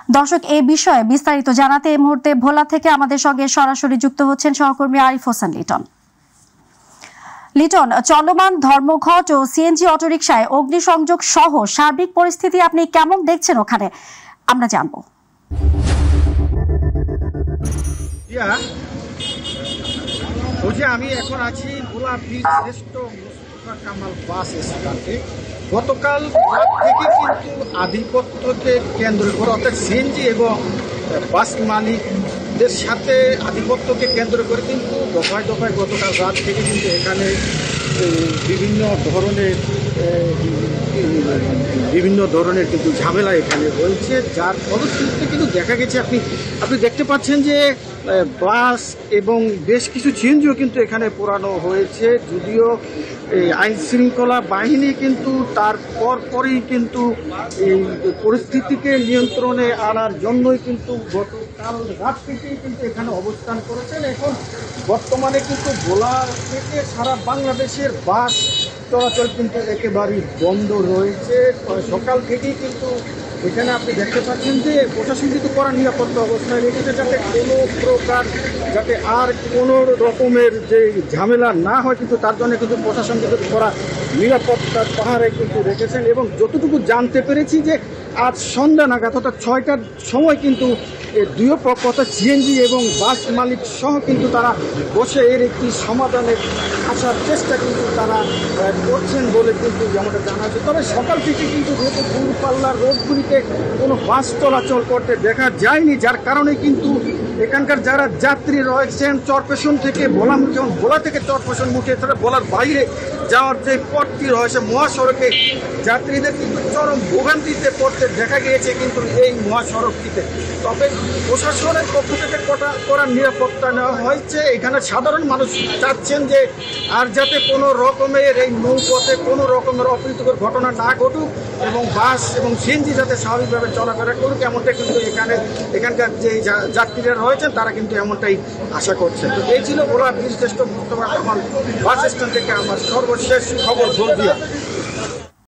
দর্শক, এই বিষয়ে বিস্তারিত জানাতে এই মুহূর্তে ভোলা থেকে আমাদের সঙ্গে সরাসরি যুক্ত হচ্ছেন সহকর্মী আরিফ হোসেন লিটন। লিটন, চলমান ধর্মঘট ও সিএনজি অটোরিকশায় অগ্নিসংযোগ সহ সার্বিক পরিস্থিতি আপনি কেমন দেখছেন ওখানে, আমরা জানবো। আমি এখন আছি ভোলা বীর শ্রেষ্ঠ মোস্তফা কামাল বাস স্ট্যান্ডে। গতকাল রাত থেকে কিন্তু আধিপত্যকে কেন্দ্র করে, অর্থাৎ সিএনজি এবং বাস মালিকদের সাথে আধিপত্যকে কেন্দ্র করে কিন্তু দফায় দফায় গতকাল রাত থেকে কিন্তু এখানে বিভিন্ন ধরনের কিন্তু ঝামেলা এখানে রয়েছে, যার ফলশ্রুতিতে কিন্তু দেখা গেছে আপনি দেখতে পাচ্ছেন যে বাস এবং বেশ কিছু সিএনজিও কিন্তু এখানে পোড়ানো হয়েছে। যদিও আইন শৃঙ্খলা বাহিনী কিন্তু তার পরপরই কিন্তু এই পরিস্থিতিকে নিয়ন্ত্রণে আনার জন্যই কিন্তু গতকাল রাত থেকেই কিন্তু এখানে অবস্থান করেছেন। এখন বর্তমানে কিন্তু ভোলা থেকে সারা বাংলাদেশের বাস চলাচল কিন্তু একেবারেই বন্ধ রয়েছে। সকাল থেকেই কিন্তু এখানে আপনি দেখতে পাচ্ছেন যে প্রশাসন কিন্তু কড়া নিরাপত্তা অবস্থায় রেখেছে, যাতে কোনো প্রকার আর কোনো রকমের যে ঝামেলা না হয়, কিন্তু তার জন্য কিন্তু প্রশাসন কিন্তু কড়া নিরাপত্তার পাহাড়ে কিন্তু রেখেছেন। এবং যতটুকু জানতে পেরেছি যে আজ সন্ধ্যা নাগাদ অর্থাৎ 6টার সময় কিন্তু দুই পক্ষ অর্থাৎ সিএনজি এবং বাস মালিক সহ কিন্তু তারা বসে এর একটি সমাধানের আসার চেষ্টা কিন্তু তারা করছেন বলে কিন্তু যেমনটা জানা যাচ্ছে। তবে সকাল থেকে কিন্তু যেহেতু দূরপাল্লার রোডগুলিতে কোনো বাস চলাচল করতে দেখা যায়নি, যার কারণে কিন্তু এখানকার যারা যাত্রী রয়েছেন চরপেশন থেকে ভোলামুখী, যেমন ভোলা থেকে চরপেশন মুখে এছাড়া ভোলার বাইরে যাওয়ার যে পথটি রয়েছে মহাসড়কে, যাত্রীদের কিন্তু চরম ভোগান্তিতে পড়তে দেখা গিয়েছে কিন্তু এই মহাসড়কটিতে। তবে প্রশাসনের পক্ষ থেকে কড়া নিরাপত্তা নেওয়া হয়েছে। এখানে সাধারণ মানুষ চাচ্ছেন যে আর যাতে কোনো রকমের এই নৌপথে কোনো রকমের অপ্রীতিকর ঘটনা না ঘটুক এবং বাস এবং সিএনজি যাতে স্বাভাবিকভাবে চলাফেরা করুক, এমনটা কিন্তু এখানকার যে যাত্রীরা রয়েছেন তারা কিন্তু এমনটাই আশা করছেন। তো এই ছিল ভোলা বীর শ্রেষ্ঠ মোস্তফা কামাল বাস স্ট্যান্ড থেকে আমার সর্বশেষ খবর।